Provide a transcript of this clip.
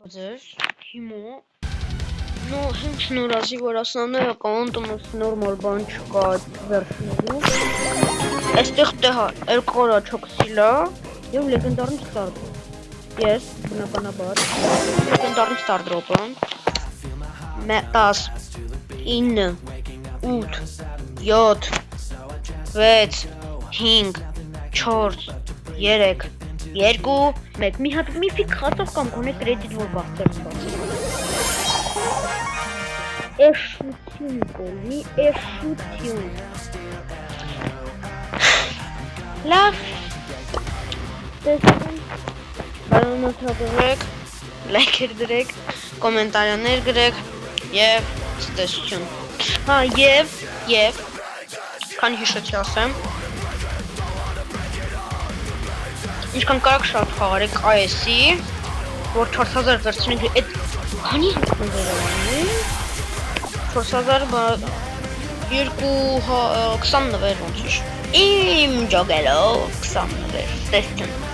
Ձեր հիմա հենց նոր ասի, որ ասանները կանտում ես նորմալ բան չկա վերջներում այստեղ երկորա չոքսիլա և լեգենդարն ստարդրոպ ես բնականաբար լեգենդարն ստարդրոպը 10 9 8 7 6 5 4 3 2 1 մի հատ միֆիկ խածով կամ գոնե կրեդիտ որ բախտերն բացի էշություն կոլի էշություն լավ տեսնում բարոնոթագրեք լայքեր դրեք կոմենտարյաներ գրեք և տեսություն հա և քանի հիշեցի ասեմ ինչքան կարաք շատ խաղարեք IS-ի, որ 4000 վերցնենք այդ քանի հնվերանի 4000 20 նվեր ոնց իմ ջոգելով 20 նվեր տեսություն